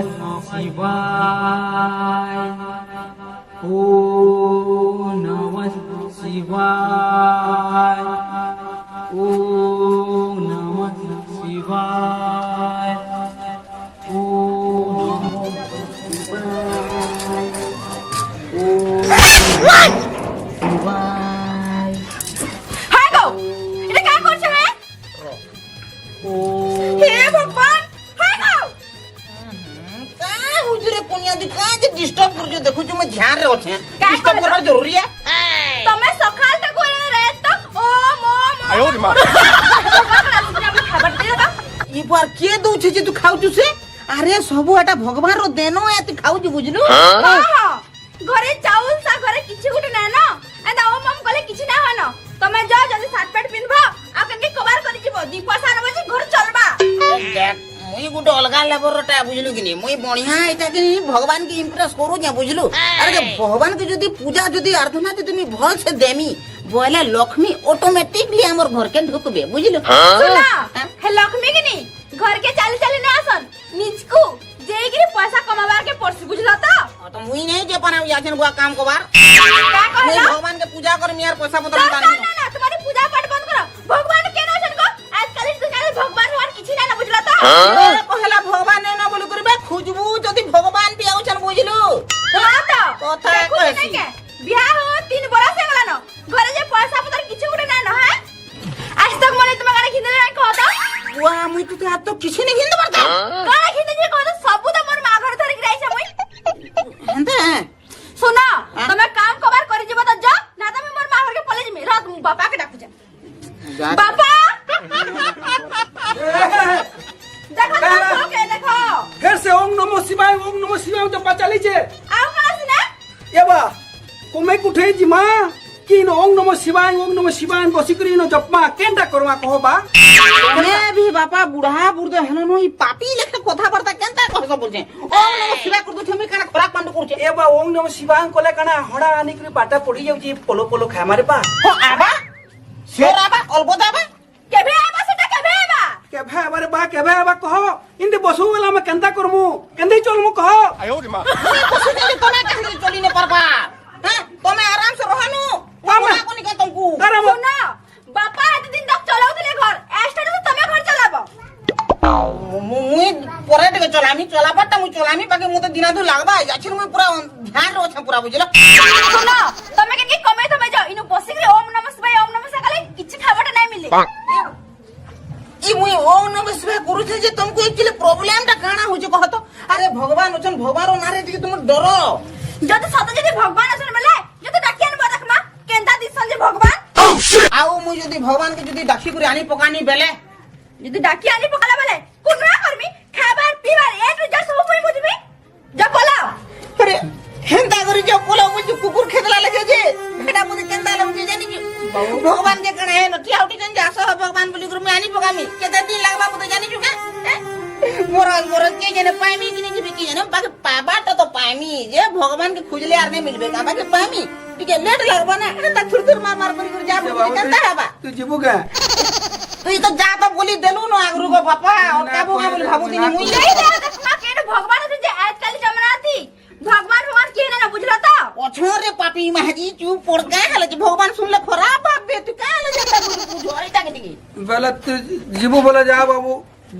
शिवाय ओम नमः शिवाय ओम नमः शिवाय ओम नमः शिवाय ओम शिवाय হাই গো এটা কাজ করছ হে হে ভগবান হাই গো काय हुजरे पुनिया दी काय जे डिस्टर्ब कर जो देखो जो मैं ध्यान रे होछे काय डिस्टर्ब करत? करना जरूरी है তুমি সকাল থেকে করে রাত তক ও মো আয়ো রে মা খাবার দিও তো ई बार के दउ छे जे तू खाउ छु से अरे सबु एटा भगवान रो देनो है तू खाउ छु बुझलु ঘরে চাউল সা ঘরে কিছু গুটে না না এন্ড ও মম কলে কিছু না হনো তুমি যাও জলদি শার্ট প্যান্ট পিনবা আর কাকে কভার করে দিব দুই পয়সা নব যে ঘর চলবা देख मुई गुटे अलगा लेबर टा बुझलु कि नी मुई बढ़िया एटा कि भगवान के इंप्रेस करू जे बुझलु अरे के भगवान के जदी पूजा जदी आराधना जदी तुमी भल से देमी बोले लक्ष्मी ऑटोमेटिकली हमर घर के ढुकबे बुझलु सुना हे लक्ष्मी की नी घर के चाली चाली ना आसन निजकू जेगिरी पैसा कमावार के पड़सी बुझला तो तो मुई नहीं जे पना याचन बुआ काम को बार का मुई कहला भगवान के पूजा कर मियार पैसा पत्र ना दान ना तुम्हारी पूजा पाठ बंद करो भगवान के ना सन को आजकल इस दुनिया में भगवान भगवान किछि ना बुझला तो अरे कहला भगवान ने ना बोलु करबे खुजबू जदी भगवान भी आउछन बुझलु हां तो কথা देखू कहसी। नहीं के बियाह हो 3 बरस से गला न घरे जे पैसा पत्र किछि गुटे ना न है आज तक मने तुम गाने खिंदे नहीं कहता बुआ मुई तो हाथ तो किछि नहीं हिंद बरता गाने खिंदे जे कहता सब तो मोर मां घर धरि गिराई छै मुई हंदे सुना तुम काम कबार करि जेबो त जा ना त मैं मोर मां घर के पले जमी रात मु बापा के डाकू जा बापा देखो के देखो फिर से ओम नमः शिवाय तो पचाली छे आओ कहां से ना ए बा कोमे कुठे जिमा कि न ओम नमः शिवाय बसी करी न जपमा केंटा करवा कहो बा मैं भी बापा बुढ़ा बुढ़ हेनो नो ई पापी लेख कथा बरता केनता कहसो बोलछे ओ नमः शिवाय कर दो छमे काना खराब कांड करछे ए बा ओम नमः शिवाय कोले काना हड़ा आनी करी पाटा पड़ी जाउची पोलो पोलो खाय मारे बा हो आबा शेर आबा अलबदा आबा केबे आबा सेटा केबे आबा केभे बा कहो इंदे बसु वाला में केंता करमु केंदे चलमु कहो আয়ো রে মা पशु के तोना कहली चली ने परबा हैं तमे आराम से रहनु बाबा। कोना कोनी के तुमको अरे सुना बापा एत दिन तक चलाउतले घर एस्टेट से तमे घर चलाबो मुई परे टे चलामी चलाबटा मुई चलामी बाकी मु तो दिना दु लागबा याछिन मुई पूरा ध्यान रो छ पूरा बुझलो सुना तमे के कमे तमे जाओ इनु बसिक रे ओम नमः शिवाय काले किछि खाबाटा नै मिले ई मुई ओम नमः शिवाय करू छे जे तुमको एक्चुअली प्रॉब्लम टा काना हो जे कहतो अरे भगवान अछन भगवान नारे टिके तुम डरो जति सत जति भगवान असन बेले जति डाकियान बदखमा केंदा दिसन जे भगवान आउ मुई जदी भगवान के जदी डाकी करी आनी पकानी बेले जति डाकियानी पकाला बेले कुनरा करमी खाबार पीबार ए टू जेड सब मुई बुझबी जा बोला अरे हेंता करी जो बोला मुझे कुकुर खेतला लगे जे बेटा मुझे केंदा लगे जानी कि भगवान के कणे है नटिया उठी जन जासो भगवान बोली कर मैं आनी पकामी केते दिन लागबा मुझे जानी छु के मोर के जने पाइमी कि नहीं कि जने बाकी पाबा तो पाइमी जे भगवान के खुजले आर नहीं मिलबे का बाकी पाइमी ठीक है लेट लागबा ना अरे ता थुर थुर मार करी कर जा बोली केंदा हबा तू जीबू के तू तो जा तो बोली देलु न आगरु को पापा और काबू का बोली भाबू दिनी मुई नहीं देखमा केन भगवान असन जे आजकल जमाना थी भगवान के ना बुझला ता ओछोरे पापी महाजी चुप पड़ गए हले जे भगवान सुन ले खराब बात बे तू काहे ले जाता बुझो आइता के टिकी बोला तू जीबू बोला जा बाबू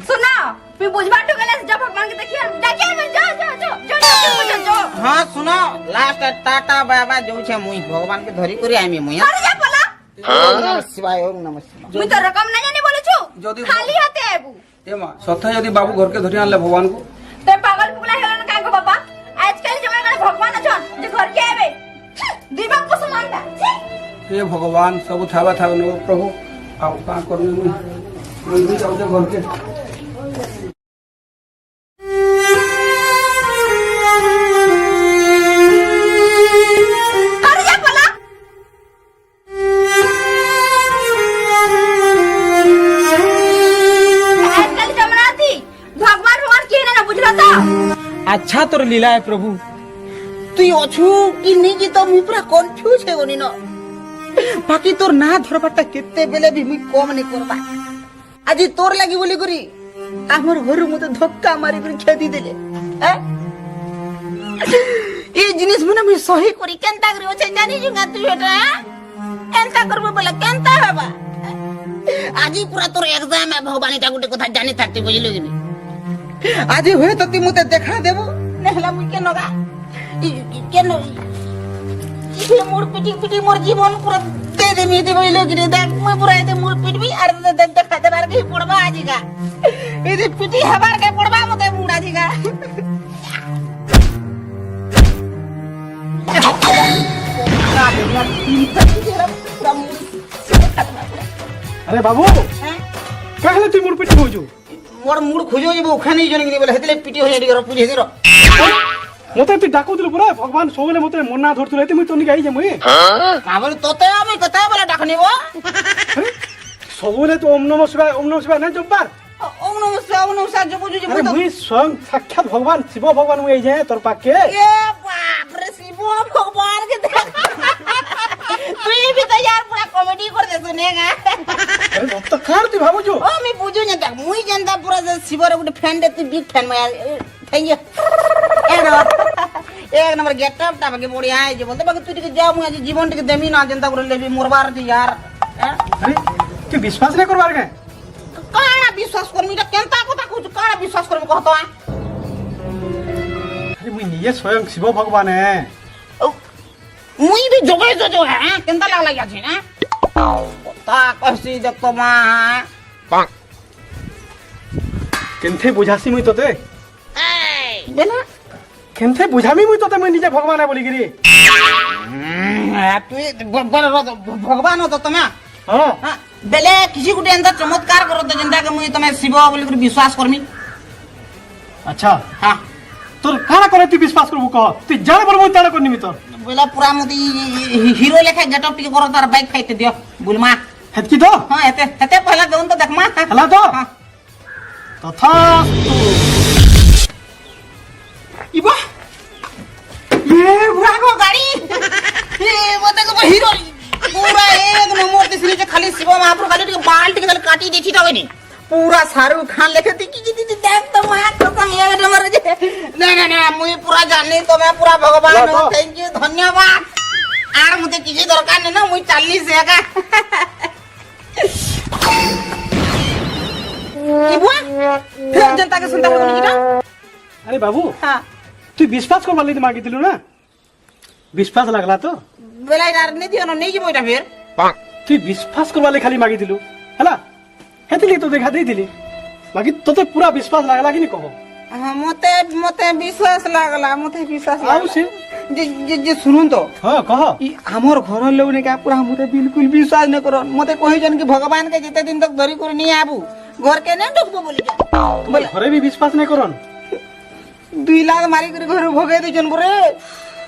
सुना फिर बुझबा तो गले जब भगवान के देखिए डाकियान में जा जो हां सुनो लास्ट टाटा बाबा जो छे मुई भगवान के धरी करी आमी मुई अरे जा बोला ओम नमः शिवाय ओम नमः शिवाय मुई तो रकम ना जानी बोले छु जदी खाली हाथे आबू ए मा सथा यदि बाबू घर के धरि आनले भगवान को ते पागल पुगला हेलन का गो बाबा आजकल जमाना में भगवान अछन जे घर के आबे दुई बाप को समान बा हे भगवान सब थावा थाव न प्रभु आप का करनु मुई भी जाऊ दे घर के अरे जा बोला आजकल जमाना थी भगवान के ना बुझला ता अच्छा तोर लीला है प्रभु तू अछु कि नहीं कि तो मुई पूरा कंफ्यूज है ओनी न बाकी तोर ना धरबाटा केते बेले भी मुई कम नहीं करबा आज तोर लागी बोली करी हमर घर मते धक्का मारी कर खेदी देले এই জিনিস মানে আমি সহি করি কেনতা করি আছে জানি জুঙ্গা তুই এটা এনতা করব বলে কেনতা হবা আজি পুরা তোর এক্সাম ভগবান এটা গুটে কথা জানি থাকতে বুঝলি কি আজি হয়ে তো তুই মতে দেখা দেব নেহলা মুই কেন গা কেন এই মোর পিটি পিটি মোর জীবন পুরা দে দে মিটি বুঝলি কি দেখ মুই পুরা এতে মোর পিটবি আর দেখা দেবার কি পড়বা আজি গা এই যে পিটি হবার কে পড়বা মতে মুড় আজি গা আরে বাবু কাহলে তুই মোর পিটি হইছু মোর মুড় খুঁজে যাবো ওখানেই জনে কি বলে হেতলে পিটি হয়ে গেল পুজি হেদির মতে তুই ডাকুদিলু পুরা ভগবান সবলে মতে মন না ধরতুলে তুই তো নিকে আই যে মুই কাবল তোতে আমি কথা বলে ডাক নিব সবলে তো ওম নমঃ শিবায় না জব্বার ওম নমস্কার জপ জুজি আরে মুই স্বয়ং সাক্ষাৎ ভগবান শিব ভগবান মুই এই যে তোর পাকে এ বাপ রে শিব ভগবান কে দেখ তুই भी तो यार पूरा कॉमेडी कर दे सुनेगा আরে ভক্ত কার তুই ভাবুছু ओ मैं बुझू न देख मुई जनता पूरा शिवर गुटे फैन दे तू बिग फैन मैं थैंक यू एक नंबर गेट अप ता बाकी बढ़िया है जे बोलते बाकी तू टिके जा मुई आज जीवन टिके देमी ना जनता करे लेबी मोरबार थी यार আরে তুই বিশ্বাস না করবার কে काना विश्वास करमी ता केनता কথা कुछ काना विश्वास करमी कहतो আরে মুই নিজে স্বয়ং শিব ভগবান হে मुई भी जोगे जो है केनता लागला जाछी ना ता कहसी देख तो मा কেনথে বুঝাছি মুই তোতে बेला কেনথে বুঝামি মুই তোতে মুই নিজে ভগবান হে বলি গিরি তুই ভগবান তো তুমি হ্যাঁ বেলে কিছু গুটে এন্তা চমৎকার করো তো যেন্তা কে মুই তুমি শিব বলি করে বিশ্বাস করমি আচ্ছা হ্যাঁ তোর কানা করে তুই বিশ্বাস করবো কহ তুই জানে বল মুই তাড়া করনিমি তোর বেলা পুরা মতি হিরো লেখা গেটঅপ টিকে করো তার বাইক খাইতে দিও বুলমা হেতকি তো হ্যাঁ এতে এতে পহলা দেউন তো দেখ মা হেলা তো তথাস্তু ইবা ये बुरा को गाड़ी ये मते को हीरो पूरा एक नंबर ते सिले खाली शिव महापुर खाली टिके बाल टिके खाली काटी देछि त होइनी पूरा शाहरुख खान लेखे देखी जी देख तो मार तो कम एक नंबर जे ना मुई पूरा जानी तो मैं पूरा भगवान हूं थैंक यू धन्यवाद आर मुते किसी दरकार नहीं ना मुई 40 से का इबुआ फिर जनता के सुनता होनी की ना আরে বাবু हां তুই বিশ্বাস করবার লাগি মাগি দিলু না বিশ্বাস লাগলা তো বেলা यार नहीं दियो नहीं जी मोइटा फिर তুই বিশ্বাস করবার লাগি খালি মাগি দিলু হেলা হেতলি তো দেখা দেই দিলি বাকি তোতে পুরা বিশ্বাস লাগলা কি নি কহ हाँ मते मते विश्वास लागला मते विश्वास आउ लागला से जे सुनुन तो हां कह ई हमर घर लोग ने का पूरा मते बिल्कुल विश्वास न करो मते कहि जन कि भगवान के जिते दिन तक धरी कर नहीं आबू घर के नहीं ढुकबो बोली बोले ঘরে भी বিশ্বাস नहीं करन 2 लाख मारी कर घर भगे दे जन बरे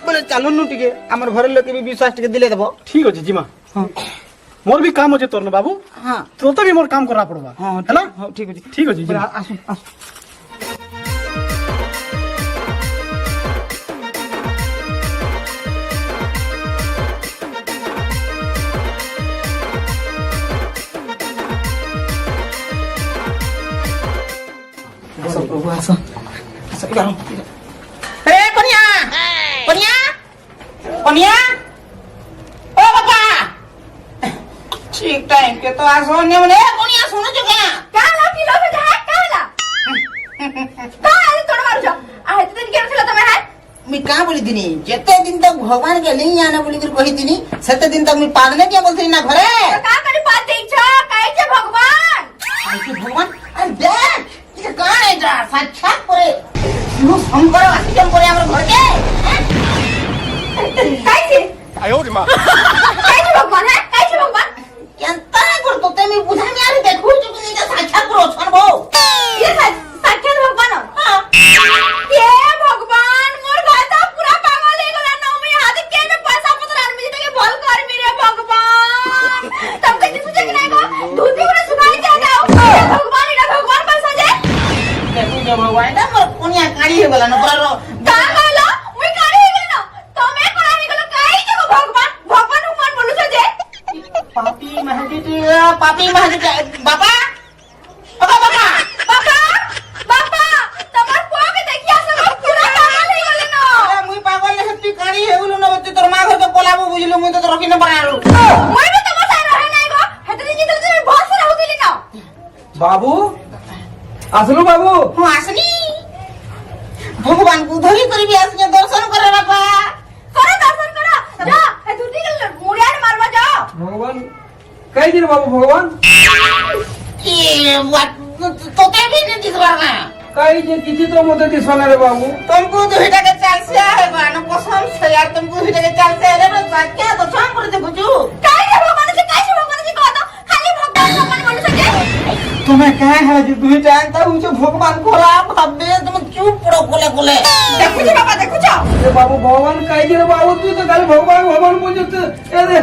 बोले चलो नु टिके हमर घर लोग के भी विश्वास टिके दिले देबो ठीक अछि जीमा हां मोर भी काम होचे तोर न बाबू हां तो भी मोर काम करना पड़बा हां हेला हां ठीक अछि ठीक अछि जीमा आसु आसु प्रभु आसो आसो इधर ए कन्या कन्या कन्या ओ बाबा ठीक टाइम के तो आसो ने मने कन्या सुनो जो क्या काला किलो में जा काला काला तोड़ मारो जा आ हेते दिन के रखला तमे है मैं का बोली दिनी जेते दिन तक भगवान के नहीं आना बोली कर कही दिनी सेते दिन तक मैं पादने क्या बोलती ना घरे तो का करी बात देख छ काई छे भगवान आइए भगवान अरे देख ये कहां है जा साक्षात करे नु शंकर आशीर्वाद करे हमर घर के काई छे काई छे भगवान है काई छे भगवान केंता कर तो ते मैं बुझा में आरे देखू जो कि नहीं साक्षात करो छन भो ये साक्षात भगवान हां ये भगवान मोर गाता पूरा पागल हो गला ना मैं हाथ के में पैसा पत्र आन में के भल कर मेरे भगवान तब कहीं सोचे कि नहीं को दूध भी पूरा सुखाई जाता भगवान इना भगवान पैसा जे देखू जो भगवान ना मोर कोनिया काड़ी हो गला न पूरा का कहलो मुई काढ़ी हो गेलो तमे कोना हो गेलो काई जे भगवान भगवान उ मन बोलु छ जे पापी महजी बाबा बाबा बाबा पापा पापा तमर को के देखिया सब বাবু আসলো বাবু ମୁଁ ଆସିନି ଭଗବାନଙ୍କୁ ଧରି କରିବି ଆସିକି ଦର୍ଶନ କରେ ବାପା করো দর্শন করো যা এই দুটি মুড়িয়ার মারবা যাও ভগবান কাই দিন বাবু ভগবান তোতে ବି ନି ଦିଶବାର ନା কাই যে কিছু তো মতে দিছনা রে বাবু तुमको दुईटाके चालसे है बान कसम से यार तुमको दुईटाके चालसे है रे क्या तो छाम कर दे बुझू কাই রে ভগবান সে কাই সে ভগবান সে কথা খালি ভগবান ভগবান মানুষ কে तुम्हें कहे है जो दुईटा अंता मुझे भगवान खोला भाबे तुम चुप पड़ो कोले कोले দেখো যে বাবা দেখো যাও এ বাবু ভগবান কাই যে রে বাবু তুই তো খালি ভগবান ভগবান বুঝতে এ রে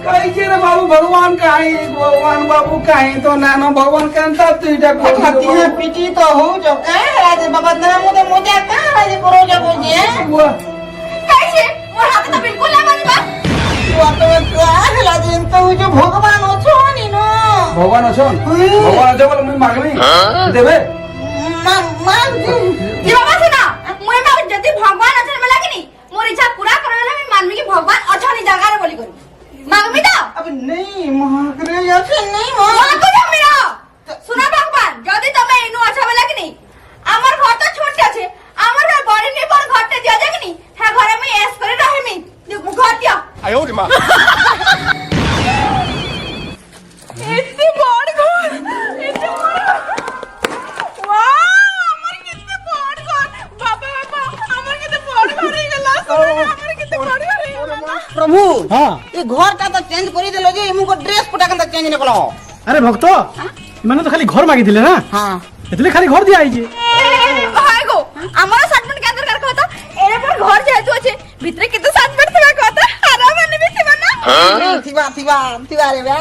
কাই যে রে বাবু ভগবান কাই ভগবান বাবু কাই তো না না ভগবান কান্তা তুই এটা खाती है पीटी तो हो जो कहे राजे बाबा ना मुझे मुझे कहे राजे करो जो बुझे কাই সে মোর হাতে তো বিলকুল না মানবা वो तो क्या है राजे तो जो भगवान हो छोनी नो ভগবান আছেন ভগবান আছে বলে মুই মাগনি দেবে मान কি বাবা শোনা মই মা যদি ভগবান আছেন বলে লাগেনি মোর ইচ্ছা পুরা করলে আমি মানবি কি ভগবান অছনি জায়গারে বলি করি মাগবি তো अब नहीं मांग रहे या फिर नहीं मांग মাগো তুমি না শোনা ভগবান যদি তুমি ইনু আছা বলে লাগেনি আমার ঘর তো ছোট আছে আমার বড় নি পর ঘরটা দিয়া যাগনি হ্যাঁ ঘরে আমি এস করে রহিমি ঘর দিয়া এতে বড় ঘর এতে বড় ওয়াও আমার কিতে বড় ঘর বাবা বাবা আমার কিতে বড় ঘর হয়ে গেল আমার কিতে বড় ঘর হয়ে গেল प्रभु হ্যাঁ ये घर टा तो चेंज करी देलो जे मुको ड्रेस पटा के चेंज न कलो আরে ভক্ত মানে তো খালি ঘর মাগি দিলে না हां এতলে খালি ঘর দিয়া আইছে হাই গো আমার সাতমন কে দরকার কথা এর পর ঘর যেহেতু আছে ভিতরে কিন্তু সাতমন থাকা কথা আর মানে বেশি না थिबा रे बे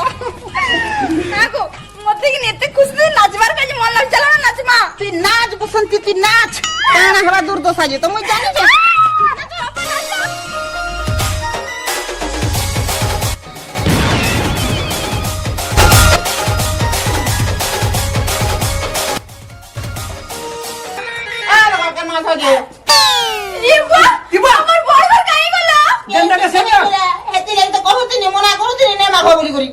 গো মতে কি নেতে খুশি নাচবার কাজে মন লাগ চলা না নাচমা तू नाच बसंती तू नाच काना हवा दूर दो साजे तो मुई जानी छे ইবা আমার বড় ঘর কাই গেল গেন্দাটা সেটা হেতি লাগি তো কহতি নি মনা করতি নি না মাগো বলি করি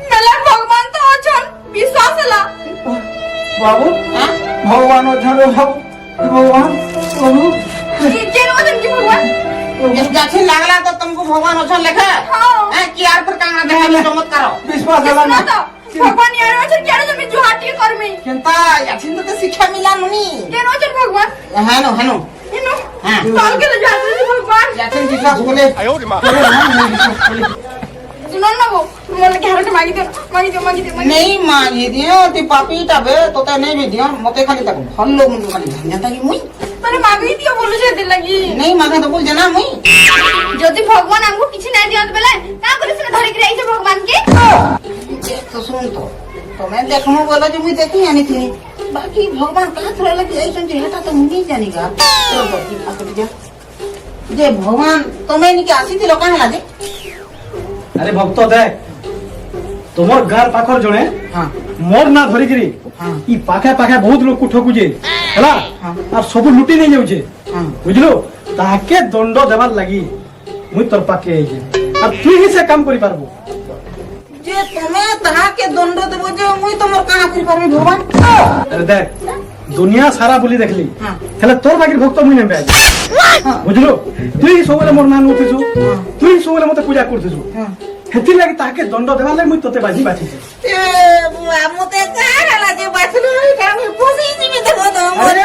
মেলা ভগবান তো আছেন বিশ্বাস হলা বাবু हां ভগবান আছেন রে বাবু ভগবান বাবু কেন আছেন কি ভগবান जब जाछी लागला तो तुमको भगवान ओछन लेखा हाँ। हां की यार पर कांगा देहा में चमत्कार বিশ্বাস হলা না না তো ভগবান ইয়ার আছেন কেন তুমি জুহাটি করমি केनता याछी तो शिक्षा मिला नुनी কেন আছেন ভগবান हानो ইনো হ্যাঁ। কাল কে যাচ্ছি ভগবান याछी विश्वास बोले শুনুন না গো মনে ঘরটা মাগি দিও মাগি দিও नहीं मांगी दियो ती पापी टाबे तो ते नहीं भी दियो मते खाली तक भल्लो मुंडो खाली जाता की मुई মানে মাগি দিও বলে সেদিন লাগি नहीं मांगे तो बोल जाना मुई যদি ভগবান আমগো কিছু নাই দিয়ত বেলে কা করে সে ধরে করে আইছে ভগবান কে ये तो सुन तो मैं देखनो बोला जो मुई देखी आनी थी बाकी भगवान कहां थोड़ा लगी ऐसा जे हटा तो मुई जानेगा चलो तो की आकर जा जे भगवान तुम्हें नहीं के आसी थी लोका हला जे আরে ভক্ত দেখ তোমার গার পাখর জনে हां মোর না ধরিকিরি हां ই পাখে পাখে বহুত লোক ঠকুছে হেলা আর সবু লুটি নিয়ে যাচ্ছে हां বুঝলো তাকে দণ্ড দেবার লাগি মুই তোর পাকে আইছে আর তুই হি সে কাম করি পারবো जे तुम्हें तहा के दंड देबो जे मुई तमर कहां करी पारबी भगवान আরে দেখ দুনিয়া সারা বলি দেখলি हां হেলে তোর বাকির ভক্ত মুই নেবে আইছে বুঝলো তুই ସବୁବେଳେ মোর নাম উঠিছু তুই ସବୁବେଳେ মতে পূজা করছিস हां হেতি লাগি তাকে দণ্ড দেবার লাগি মুই তোতে বাজি বাছিছে ए बुआ मते कहां हला जे बाछलो का मुई पोसी जीबे देखो तो अरे।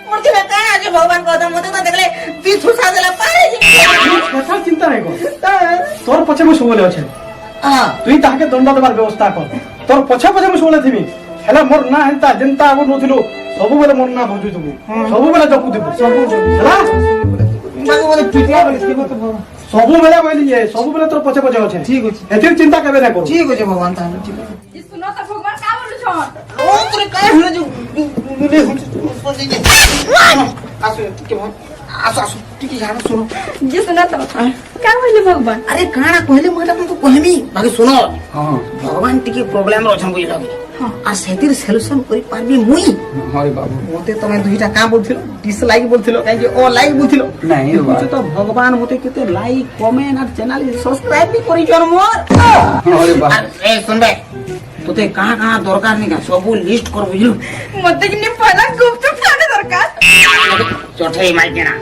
मोर के कहां जे भगवान को तो मते तो देखले ती छुसा देला पारे जी কথা চিন্তা নাই কর তোর পছে মুই ସବୁବେଳେ আছে हां তুই তাকে দণ্ড দেবার ব্যবস্থা কর তোর পছে পছে মুই ସବୁବେଳେ থিবি হেলা মোর না হেন্তা যেন্তা আগ নথিলু ସବୁବେଳେ মোর না ভজু দেবু ସବୁବେଳେ জপু দেবু হেলা बाकी बोले पिटिया बोले के मत भगवान ସବୁବେଳେ বলি যে ସବୁବେଳେ তোর পছে পছে আছে ठीक আছে এতির চিন্তা কেবে না কর ठीक আছে भगवान ताने ठीक है জি শুনো তো ভগবান কা বলছন ओ तेरे काय हला जो मिले पोसी जे आसो ठीक है आसो ठीक है जानो सुनो জি শুনো তো কা বলি ভগবান अरे काना कहले मटा तुमको कहमी बाकी सुनो হ্যাঁ भगवान टिके प्रॉब्लम रछन बुझ लगे आ सेतिर सॉल्यूशन करि पारबी मुई হরে বাবু मते तमे दुईटा का बोलथिलो डिसलाइक बोलथिलो काहे जे ओ लाइक बोलथिलो নাই রে कुछ तो भगवान मते केते लाइक कमेंट और चैनल सब्सक्राइब भी करि जन मोर হরে বাবু ए सुन बे तो তোতে কাহা কাহা দরকার নি কা সবু লিস্ট কর বুঝলু মতে কিনে পয়লা গুপ্ত খানে দরকার চঠেই মাই কেনা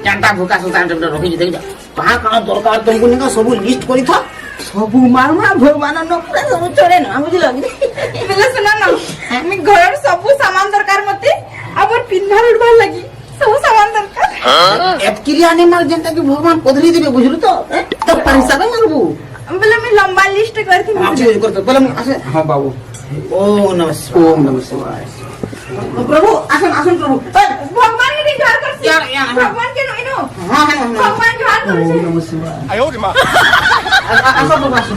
জানতা ভুকা সুলতান জব রখি দি দেখ কাহা কাহা দরকার তুমকু নি কা সবু লিস্ট করি থা সবু মারমা ভগবান নকরে সবু চড়ে না বুঝলু বেলে শুনা না আমি ঘরের সবু সামান দরকার মতে আবার পিন্ধার উড়বার লাগি সবু সামান দরকার এতকিরি আনিমাল যেনটা কি ভগবান পধরি দিবে বুঝলু তো তো পয়সা মারবু বলে আমি লম্বা লিস্ট করছি আচ্ছা করতে বলে আসে হ্যাঁ বাবু ওম নমঃ ওম নমঃ শিবায় প্রভু আসুন আসুন প্রভু ভগবান কে জোয়ার করছি ইয়ার, ইয়ার, হ্যাঁ। ভগবান কে নইনো হ্যাঁ হ্যাঁ হ্যাঁ ভগবান জোয়ার করছি ওম নমঃ শিবায় আসো প্রভু আসো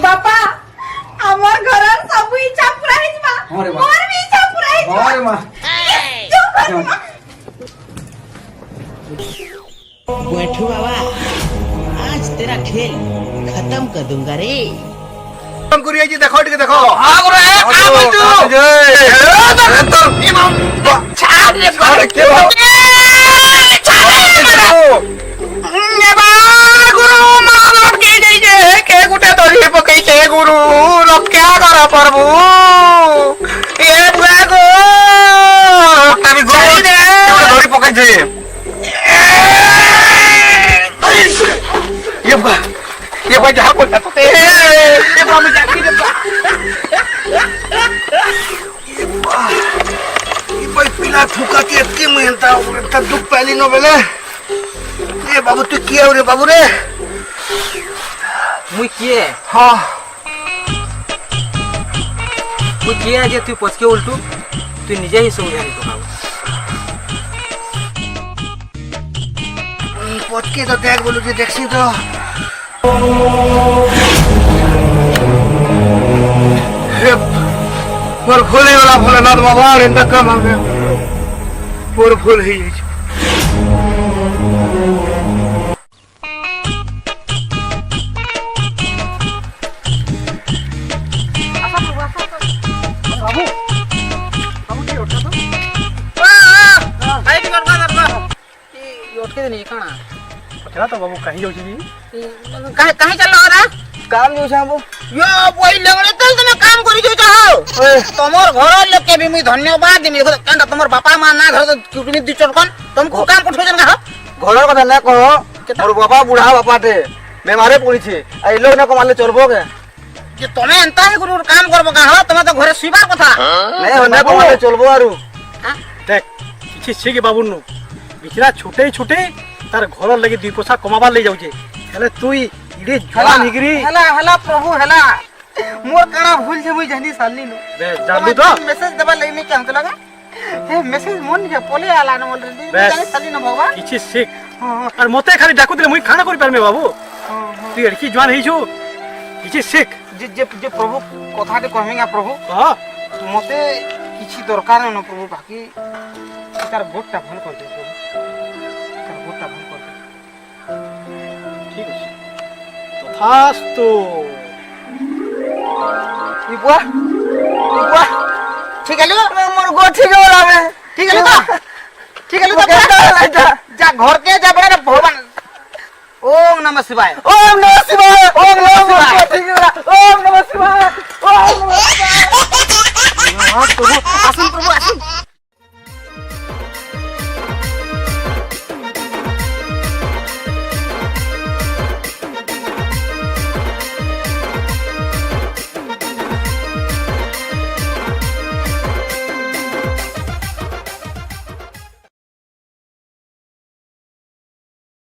বাবা আমার ঘরের সবু ইচ্ছা পুরা হইবা আরে বাবা। মোর বি ইচ্ছা পুরা হইবা আরে মা बैठू बाबा आज तेरा खेल खत्म कर दूंगा रे করিয়া যে দেখো এদিকে দেখো আগরে কা বলছু ছাড় রে আরে কে বাবা? গুরু মাল লটকে যাইছে কে গুটে ধরি পকাইছে গুরু রক্ষা কর প্রভু এ বাগো আমি গরু ধরি পকাইছে ये भाई जहाँ बोलता तो ये बाबू जाती रे ये भाई पिला थूका के इतनी मेहनत है दुख पहली नो बेले ये बाबू तू किया रे बाबू रे मुई किए हाँ मुई किए जे तू पछके उल्टू तू निजे ही समझानी तो बाबू पच के तो देख बोलू जे देखसी तो मोर फूल ही वाला भोलेनाथ बाबा रे तक मांगे मोर फूल ही उठके नहीं काना चला तो बाबू कहीं जाऊँ जी कहीं चल रहा काम जो छाबो यो बोई लगले तल तुम काम करी जो चाहो तमर घर लोग के भी मुई धन्यवाद देमी देखो केनटा तमर बापा मां ना घर क्यूटनी दि चटकन तुमको काम पठो जन का ঘরের কথা না কহ মোর বাবা বুড়া বাপাটে বেমারে পড়িছে এই লোক না কমালে চলবো কে যে তুমি এন্তা হি গুরু काम करबो का हो তুমি তো ঘরে শুইবার কথা নাই না কমালে চলবো আরু দেখ কিছু শিখে বাবুর নু বিচরা ছুটে ছুটে তার ঘর লাগি দুই পয়সা কমাবার লাই যাউছে হেলে তুই ইড়ে জলা নিগরি হেলা হেলা প্রভু হেলা মোর কানা ভুল যে মুই জানি সালি নো বে জানলি তো মেসেজ দেবা লাগি নি কেমতে লাগা হে মেসেজ মন যে পলে আলা ন বলে বেশ। জানি সালি নো বাবা কিছু শিখ আর মতে খালি ডাকু দিলে মুই খানা করি পারমে বাবু তুই এড়কি জোয়ান হইছু কিছু শিখ যে যে যে প্রভু কথাতে কহেগা প্রভু কহ মতে কিছু দরকার ন প্রভু বাকি তার গোটটা ভাল করে দে প্রভু তার গোটটা ভাল করে দে ঠিক আছে তথাস্তু ইপুয়া ইপুয়া ঠিক আছে মোর গো ঠিক হল আমি ঠিক আছে তো ঠিক আছে তো যা ঘর কে যা বড় ভগবান ওম নমঃ শিবায় ওম নমঃ শিবায় ওম নমঃ শিবায় ঠিক আছে ওম নমঃ শিবায় ওম নমঃ শিবায় প্রভু আসুন প্রভু আসুন